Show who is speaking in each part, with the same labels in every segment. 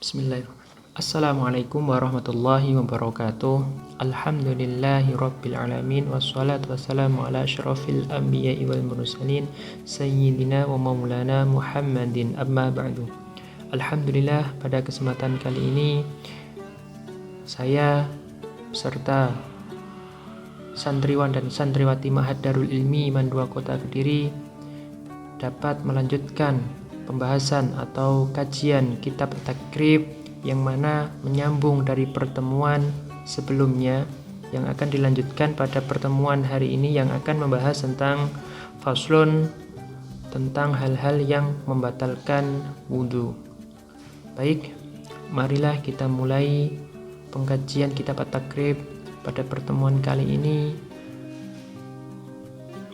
Speaker 1: Bismillahirrahmanirrahim. Assalamualaikum warahmatullahi wabarakatuh. Alhamdulillahi rabbil alamin. Wassalatu wassalamu ala asyrafil anbiya'i wal mursalin Sayyidina wa maulana Muhammadin, amma ba'du. Alhamdulillah, pada kesempatan kali ini saya beserta santriwan dan santriwati Ma'had Darul Ilmi Iman 2 Kota Kediri dapat melanjutkan pembahasan atau kajian kitab takrib yang mana menyambung dari pertemuan sebelumnya yang akan dilanjutkan pada pertemuan hari ini yang akan membahas tentang faslun, tentang hal-hal yang membatalkan wudhu. Baik, marilah kita mulai pengkajian kitab takrib pada pertemuan kali ini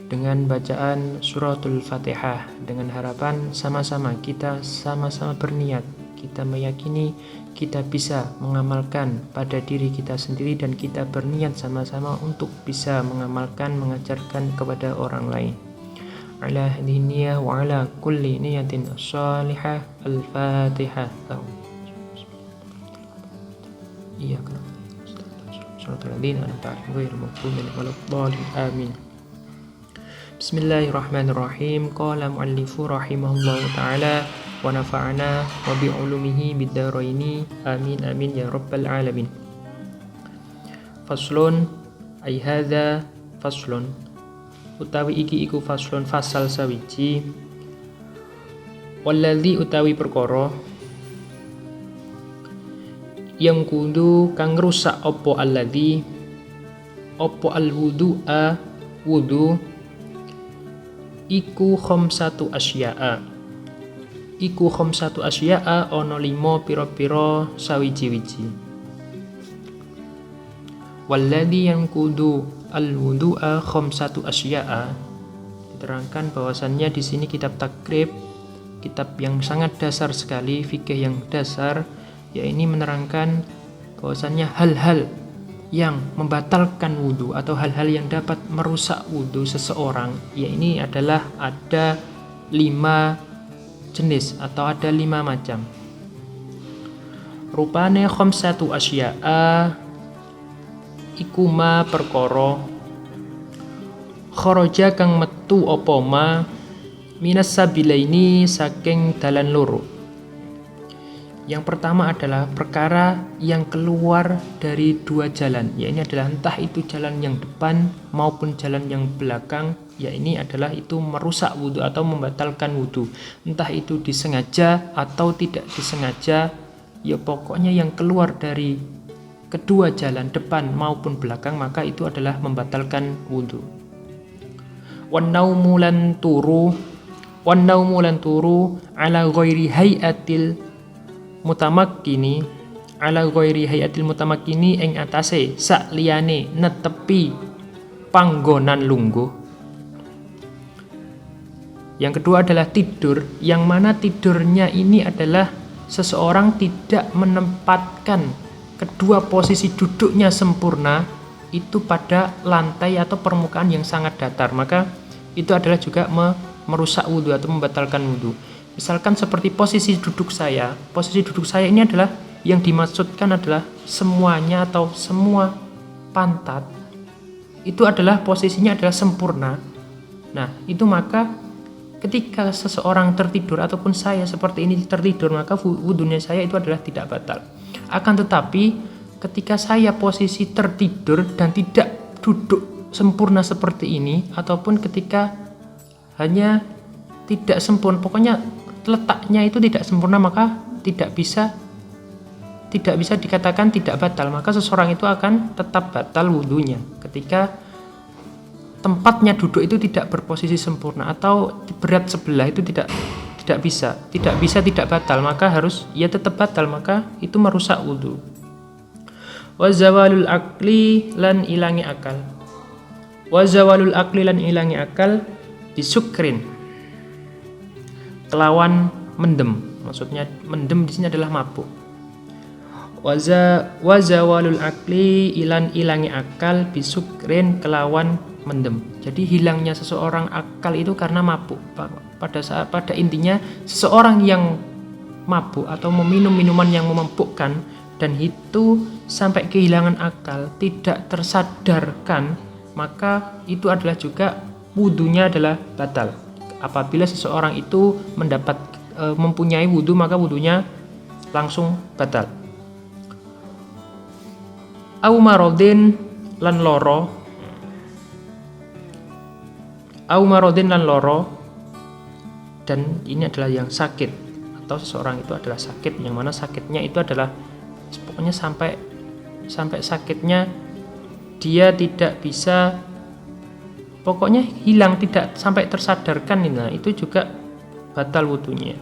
Speaker 1: dengan bacaan suratul Fatihah, dengan harapan sama-sama kita sama-sama berniat, kita meyakini kita bisa mengamalkan pada diri kita sendiri dan kita berniat sama-sama untuk bisa mengamalkan, mengajarkan kepada orang lain. Ala hadiniyah wa ala kulli niyatin shalihah. Al-Fatihah. Iya kan. Suratul Ladina an'amta 'alaihim ghairil maghdubi 'alaihim waladdallin. Amin. Bismillahirrahmanirrahim. Qala mu'allifu rahimahullahu ta'ala wa nafa'ana wa bi'ulumihi bid-daraini. Amin amin ya rabbal alamin. Faslun ay hadza faslun. Utawi iki iku faslun fasal sawiji. Walladzi utawi perkara yang kudu kang rusak apa alladzi apa al-wudu'a wudu iku khamsatu asya'a. Iku khamsatu asya'a ana 5 pira-pira sawiji-wiji. Walladzi yanqudu al-wudu'a khamsatu asya'a. Diterangkan bahwasannya di sini kitab takrib, kitab yang sangat dasar sekali, fikih yang dasar, ya ini menerangkan bahwasannya hal-hal yang membatalkan wudhu atau hal-hal yang dapat merusak wudhu seseorang, ya ini adalah ada 5 jenis atau ada 5 macam. Rupane khamsatu asya'a iku ma perkara kharaja kang metu apa ma minas sabilaini saking dalan loro. Yang pertama adalah perkara yang keluar dari 2 jalan, ya ini adalah entah itu jalan yang depan maupun jalan yang belakang, ya ini adalah itu merusak wudhu atau membatalkan wudhu, entah itu disengaja atau tidak disengaja, ya pokoknya yang keluar dari kedua jalan depan maupun belakang maka itu adalah membatalkan wudhu. Wan naumu lan turu ala ghairi hayatil mutamakkini ala ghairi hayatil mutamakkini ing atase sak liyane netepi panggonan lungguh. Yang kedua adalah tidur, yang mana tidurnya ini adalah seseorang tidak menempatkan kedua posisi duduknya sempurna itu pada lantai atau permukaan yang sangat datar, maka itu adalah juga merusak wudhu atau membatalkan wudhu. Misalkan seperti posisi duduk saya ini adalah yang dimaksudkan adalah semuanya atau semua pantat itu adalah posisinya adalah sempurna. Nah, itu maka ketika seseorang tertidur ataupun saya seperti ini tertidur, maka wudhunya saya itu adalah tidak batal. Akan tetapi ketika saya posisi tertidur dan tidak duduk sempurna seperti ini, ataupun ketika hanya tidak sempurna, pokoknya letaknya itu tidak sempurna, maka tidak bisa dikatakan tidak batal, maka seseorang itu akan tetap batal wudhunya ketika tempatnya duduk itu tidak berposisi sempurna atau berat sebelah itu tidak bisa tidak batal, maka harus ya tetap batal, maka itu merusak wudhu. Wa zawalul aqli lan ilangi akal bisukrin kelawan mendem, maksudnya mendem di sini adalah mabuk. Wa zawalul aqli ilan ilangi akal bisukrin kelawan mendem. Jadi hilangnya seseorang akal itu karena mabuk. Pada intinya seseorang yang mabuk atau meminum minuman yang memabukkan dan itu sampai kehilangan akal, tidak tersadarkan, maka itu adalah juga wudunya adalah batal. Apabila seseorang itu mempunyai wudu, maka wudunya langsung batal. Au marodin lan loro, dan ini adalah yang sakit, atau seseorang itu adalah sakit, yang mana sakitnya itu adalah pokoknya sampai sakitnya dia tidak bisa, pokoknya hilang, tidak sampai tersadarkan. Nah itu juga batal wudunya.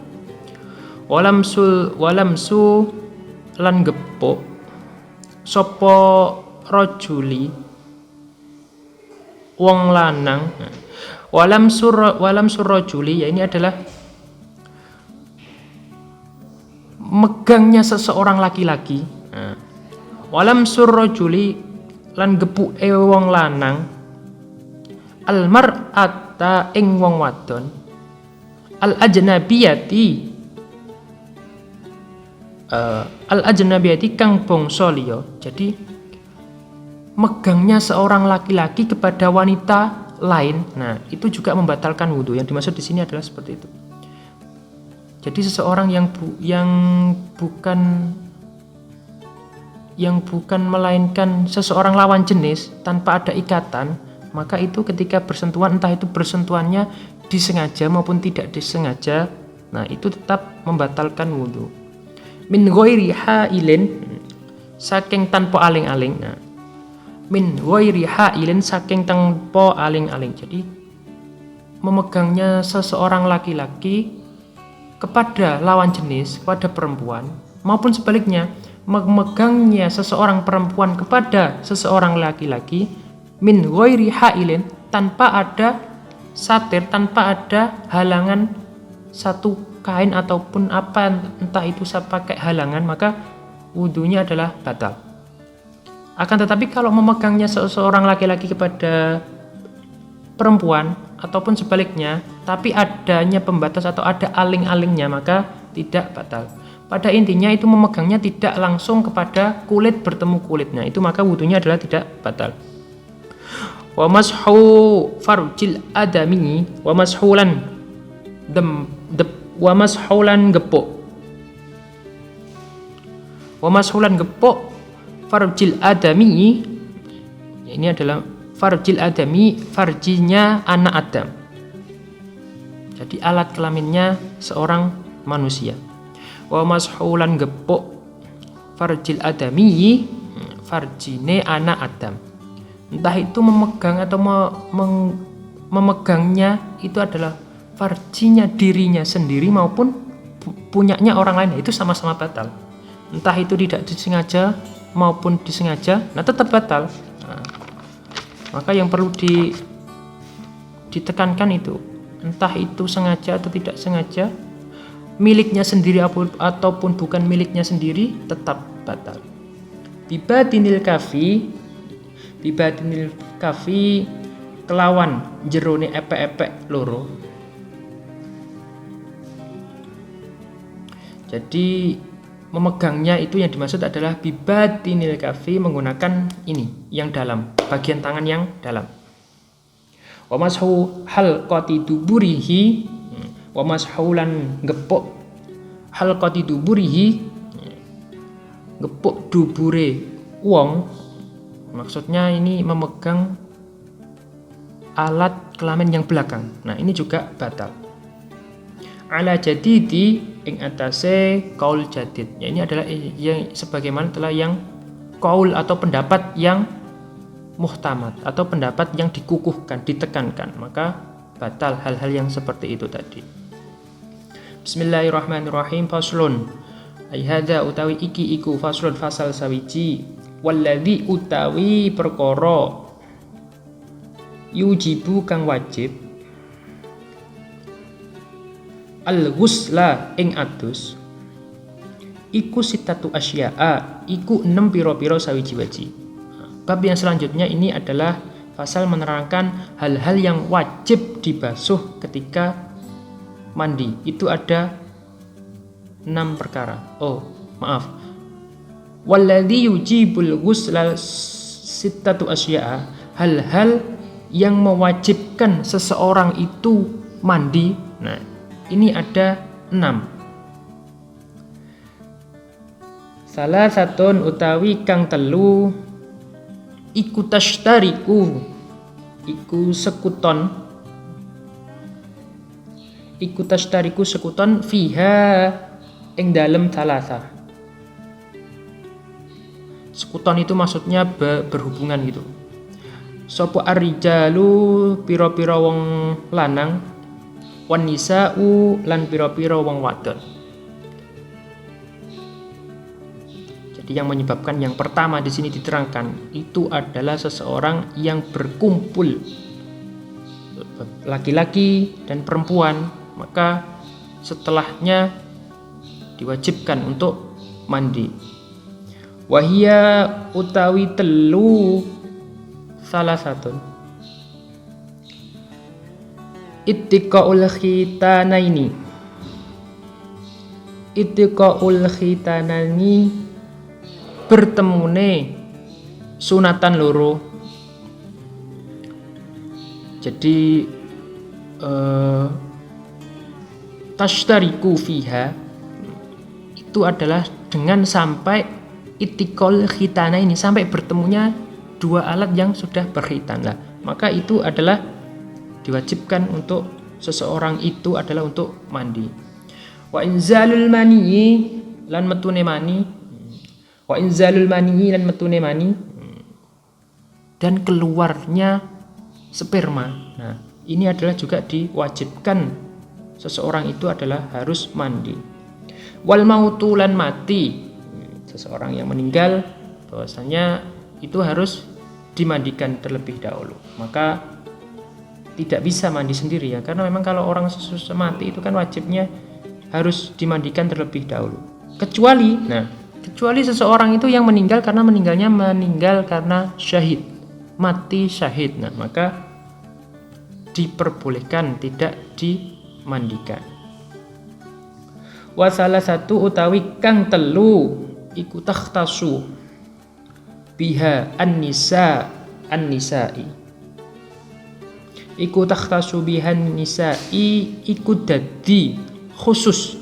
Speaker 1: Walamsu lan gepuk sopo rojuli wong lanang. Walam surrojuli, ya ini adalah megangnya seseorang laki-laki. Walam surrojuli lan gepuk wong lanang almar'ata ing wong wadon al ajnabiyati kang bangsa liya. Jadi megangnya seorang laki-laki kepada wanita lain, nah itu juga membatalkan wudhu. Yang dimaksud di sini adalah seperti itu. Jadi seseorang yang bukan melainkan seseorang lawan jenis tanpa ada ikatan, maka itu ketika bersentuhan, entah itu bersentuhannya disengaja maupun tidak disengaja, nah itu tetap membatalkan wudhu. Min ghairi hailin, saking tanpa aling-aling. Nah, min ghairi hailin, saking tanpa aling-aling. Jadi memegangnya seseorang laki-laki kepada lawan jenis, kepada perempuan, maupun sebaliknya memegangnya seseorang perempuan kepada seseorang laki-laki min ghairi hailin, tanpa ada satir, tanpa ada halangan satu kain ataupun apa, entah itu saya pakai halangan, maka wudunya adalah batal. Akan tetapi kalau memegangnya seseorang laki-laki kepada perempuan ataupun sebaliknya, tapi adanya pembatas atau ada aling-alingnya, maka tidak batal. Pada intinya itu memegangnya tidak langsung kepada kulit bertemu kulitnya, itu maka wudunya adalah tidak batal. Wa mashu farjil adami wa mashulan wa mashulan gepuk. Wa mashulan gepuk farjil adami, ini adalah farjil adami, farjinya anak Adam. Jadi alat kelaminnya seorang manusia. Wa mashulan gepuk farjil adami, farjine anak Adam. Entah itu memegang atau memegangnya itu adalah farjinya dirinya sendiri maupun punyanya orang lain, itu sama-sama batal. Entah itu tidak disengaja maupun disengaja, nah tetap batal. Nah, maka yang perlu ditekankan itu, entah itu sengaja atau tidak sengaja, miliknya sendiri ataupun bukan miliknya sendiri, tetap batal. Bibatinil kafi kelawan jerone epek-epek loro. Jadi memegangnya itu yang dimaksud adalah bibatinil kafi, menggunakan ini yang dalam, bagian tangan yang dalam. Wa mashu halqati duburihi, wa mashulan gepuk halqati duburihi, gepuk dubure wong, maksudnya ini memegang alat kelamin yang belakang. Nah ini juga batal. Ala jadidi ing atase kaul jadid, ya ini adalah yang sebagaimana telah yang kaul atau pendapat yang muhtamad atau pendapat yang dikukuhkan, ditekankan, maka batal hal-hal yang seperti itu tadi. Bismillahirrahmanirrahim. Faslun, ai hadza utawi iki iku faslun fasal sawiji, walladzi utawi perkara yujibu kang wajib al-ghusla ing adus iku sitatu asya'a, iku 6 piro-piro sawiji-wiji. Bab yang selanjutnya ini adalah pasal menerangkan hal-hal yang wajib dibasuh ketika mandi. Itu ada 6 perkara. Oh, maaf. Walladzi yujibul ghusla sittatu asya'a, hal-hal yang mewajibkan seseorang itu mandi. Nah, ini ada 6. Salah satun utawi kang telu iku tashtariku, iku sekuton, iku tashtariku sekuton fiha ing dalem salasa. Sekuton itu maksudnya berhubungan gitu. Sopo arrijalu piro-piro wong lanang, wan nisa'u lan piro-piro wong wadon. Jadi yang menyebabkan yang pertama di sini diterangkan itu adalah seseorang yang berkumpul laki-laki dan perempuan, maka setelahnya diwajibkan untuk mandi. Wahia utawi telu salah satu ittiqaul khitanaini, ittiqaul khitanaini bertemune sunatan loro. Jadi tashtariku fiha itu adalah dengan sampai ittiqaul khitana ini, sampai bertemunya dua alat yang sudah berkhitan lah, maka itu adalah diwajibkan untuk seseorang itu adalah untuk mandi. Wa inzalul mani lan metune mani, wa inzalul mani lan metune mani, dan keluarnya sperma. Nah, ini adalah juga diwajibkan seseorang itu adalah harus mandi. Wal mautu lan mati, seseorang yang meninggal bahwasanya itu harus dimandikan terlebih dahulu. Maka tidak bisa mandi sendiri ya, karena memang kalau orang sesusah mati itu kan wajibnya harus dimandikan terlebih dahulu. Kecuali seseorang itu yang meninggal karena meninggal karena syahid, mati syahid. Nah, maka diperbolehkan tidak dimandikan. Wa salah satu utawi kang telu iku takhtasu biha an-nisa'i, iku takhtasu biha an-nisa'i, iku dadi khusus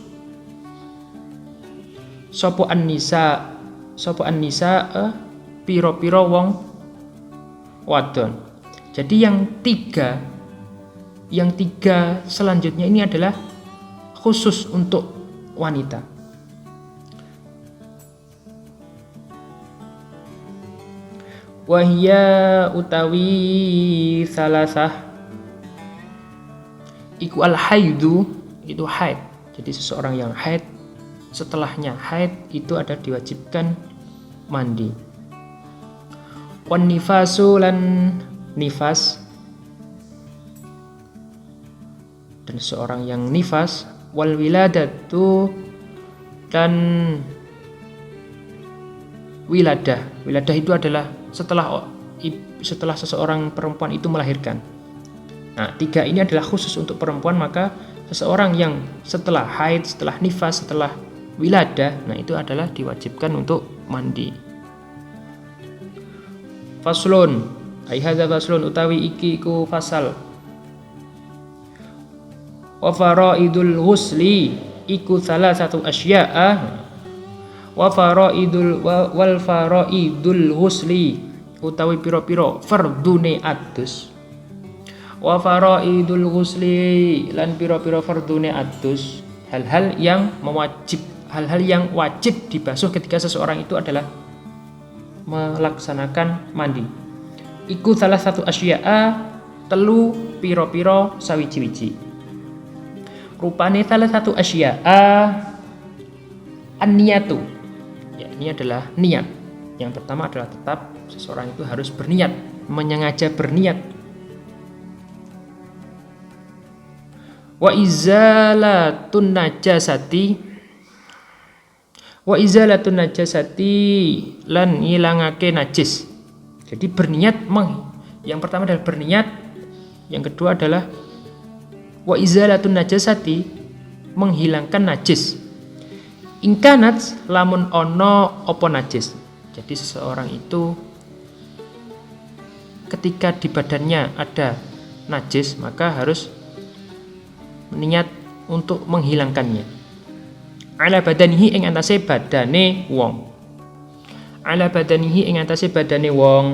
Speaker 1: sapa an-nisa piro-piro wong wadon. Jadi yang tiga selanjutnya ini adalah khusus untuk wanita. Wahia utawi salasah iku al-haidu, itu haid. Jadi seseorang yang haid, setelahnya haid itu ada diwajibkan mandi. Wan nifasu lan nifas, dan seorang yang nifas. Wal wiladatu dan wiladah itu adalah setelah seseorang perempuan itu melahirkan. Nah, tiga ini adalah khusus untuk perempuan, maka seseorang yang setelah haid, setelah nifas, setelah wiladah, nah itu adalah diwajibkan untuk mandi. Faslun, ai hadza faslun utawi iki iku fasal. Wa faraidul ghusli iku salah satu asya'a. Wa faraidul wal faraidul ghusli utawi piro-piro fardune adus. Wa faraidul ghusli lan piro-piro fardune adus, hal-hal yang wajib dibasuh ketika seseorang itu adalah melaksanakan mandi. Iku salah satu asya'a, telu piro-piro sawiji-wiji. Rupane salah satu asya'a an-niyatu. Ya, ini adalah niat. Yang pertama adalah tetap seseorang itu harus berniat, menyengaja berniat. Wa izalatun najasati lan ngilangake najis. Jadi berniat yang pertama adalah berniat, yang kedua adalah wa izalatun najasati, menghilangkan najis. Ingkanat lamun ono opo najis. Jadi seseorang itu ketika di badannya ada najis maka harus niat untuk menghilangkannya. Ala badanihi ing atase badane wong. Ala badanihi ing atase badane wong.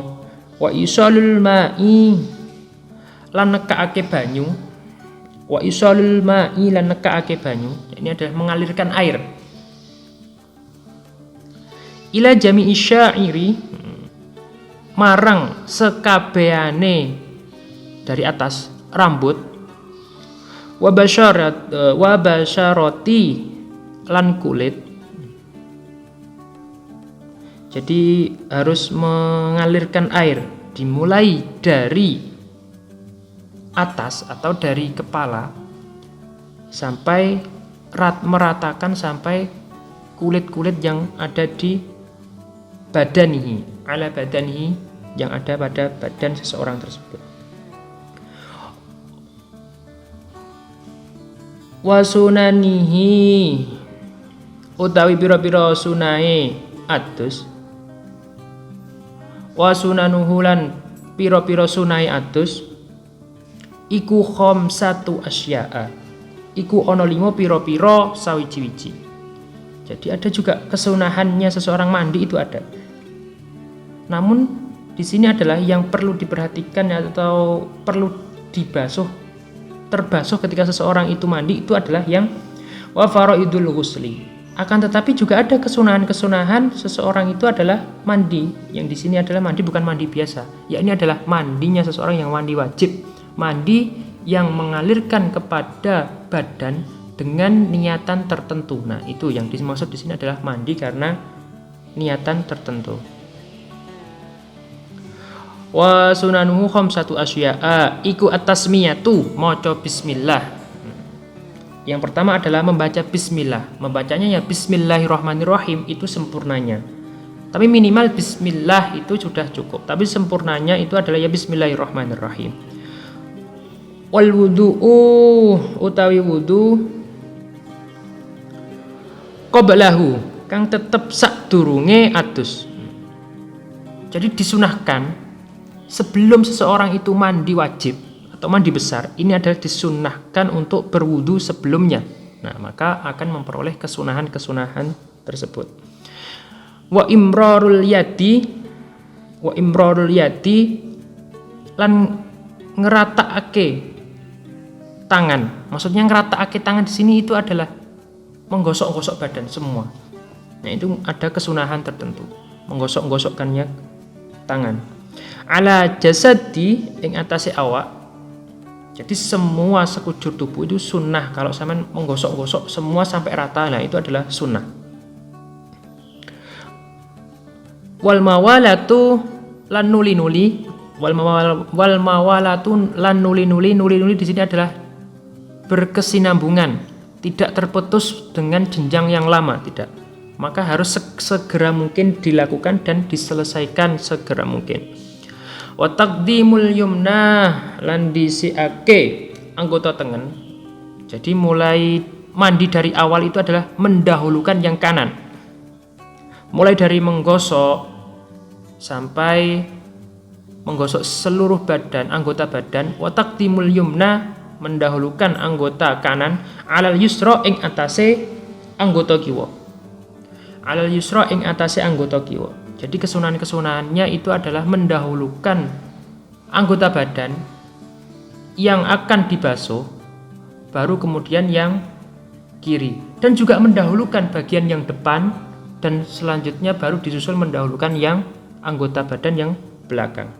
Speaker 1: Wa isalul ma'i lan nekake banyu. Wa isalul ma'i lan nekake banyu. Ini adalah mengalirkan air. Ila jami'i syairi marang sekabehane dari atas rambut wa basyarati lan kulit. Jadi harus mengalirkan air dimulai dari atas atau dari kepala sampai meratakan sampai kulit-kulit yang ada di badanihi, ala badanihi, yang ada pada badan seseorang tersebut. Wa sunanihi utawi pira-pira sunahe adus. Wa sunanuhu lan pira-pira sunahe adus iku khamsatu asya'a. Iku ana 5 pira-pira sawiji-wiji. Jadi ada juga kesunahannya seseorang mandi itu ada. Namun di sini adalah yang perlu diperhatikan atau perlu terbasuh ketika seseorang itu mandi itu adalah yang wa faraidul ghusli. Akan tetapi juga ada kesunahan-kesunahan seseorang itu adalah mandi. Yang di sini adalah mandi bukan mandi biasa. Ya ini adalah mandinya seseorang yang mandi wajib. Mandi yang mengalirkan kepada badan dengan niatan tertentu. Nah, itu yang dimaksud di sini adalah mandi karena niatan tertentu. Wa sunanuhu khamsatu asya'a iku at-tasmiyatu maca bismillah. Yang pertama adalah membaca bismillah. Membacanya ya bismillahirrahmanirrahim itu sempurnanya. Tapi minimal bismillah itu sudah cukup. Tapi sempurnanya itu adalah ya bismillahirrahmanirrahim. Wal wudu'u utawi wudu qablahu kang tetep sadurunge adus. Jadi disunahkan sebelum seseorang itu mandi wajib atau mandi besar, ini adalah disunahkan untuk berwudu sebelumnya. Nah, maka akan memperoleh kesunahan-kesunahan tersebut. Wa imrarul yadi lan ngeratakake tangan. Maksudnya ngeratakake tangan di sini itu adalah menggosok-gosok badan semua. Nah, itu ada kesunahan tertentu. Menggosok-gosokkannya tangan. Ala jasadi ing atase awak. Jadi semua sekujur tubuh itu sunnah. Kalau sampean menggosok-gosok semua sampai rata, nah itu adalah sunnah. Wal mawalatu lan nuli-nuli. Wal mawalatu lan nuli-nuli. Nuli-nuli di sini adalah berkesinambungan, tidak terputus dengan jenjang yang lama, tidak. Maka harus segera mungkin dilakukan dan diselesaikan segera mungkin. Wa taqdimul yumna lan disiake anggota tengen. Jadi mulai mandi dari awal itu adalah mendahulukan yang kanan. Mulai dari menggosok sampai menggosok seluruh badan, anggota badan. Wa taqdimul yumna mendahulukan anggota kanan alal yusra ing atase anggota kiwa. Alal yusra ing atase anggota kiwa. Jadi kesunahan-kesunahannya itu adalah mendahulukan anggota badan yang akan dibasuh, baru kemudian yang kiri. Dan juga mendahulukan bagian yang depan, dan selanjutnya baru disusul mendahulukan yang anggota badan yang belakang.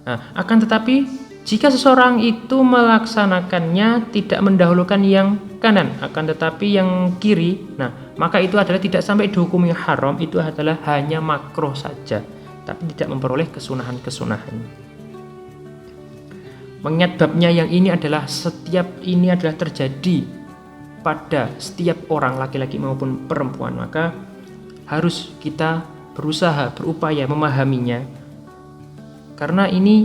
Speaker 1: Nah, akan tetapi jika seseorang itu melaksanakannya tidak mendahulukan yang kanan, akan tetapi yang kiri, nah maka itu adalah tidak sampai dihukumi haram, itu adalah hanya makruh saja, tapi tidak memperoleh kesunahan-kesunahan. Mengingat babnya yang ini adalah terjadi pada setiap orang, laki-laki maupun perempuan, maka harus kita berupaya memahaminya. Karena ini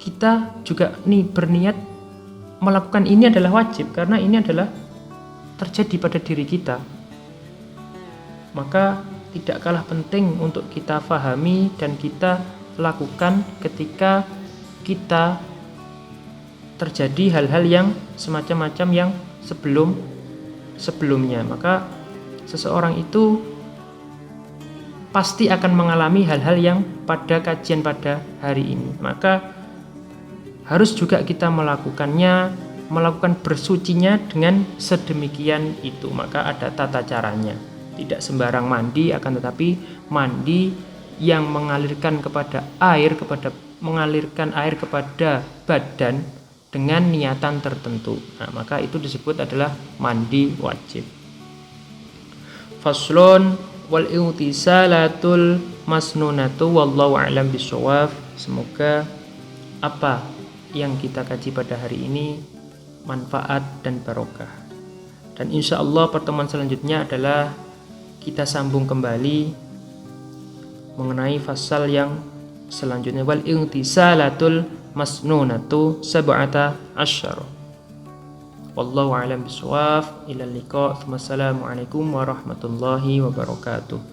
Speaker 1: kita juga berniat melakukan ini adalah wajib, karena ini adalah terjadi pada diri kita. maka tidak kalah penting untuk kita fahami dan kita lakukan ketika kita terjadi hal-hal yang semacam-macam yang sebelumnya. Maka seseorang itu pasti akan mengalami hal-hal yang pada kajian pada hari ini. Maka harus juga kita melakukan bersucinya dengan sedemikian itu. Maka ada tata caranya. Tidak sembarang mandi, akan tetapi mandi yang mengalirkan air kepada badan dengan niatan tertentu. Nah, maka itu disebut adalah mandi wajib. Faslun wal ightisalatul masnunatu wallahu a'lam bishawab. Semoga apa yang kita kaji pada hari ini manfaat dan barokah. Dan insya Allah pertemuan selanjutnya adalah kita sambung kembali mengenai fasal yang selanjutnya, wal ightisalatul masnunatu sab'ata asyara. Wallahu a'lam bishawab. Ila liqa. Wassalamualaikum warahmatullahi wabarakatuh.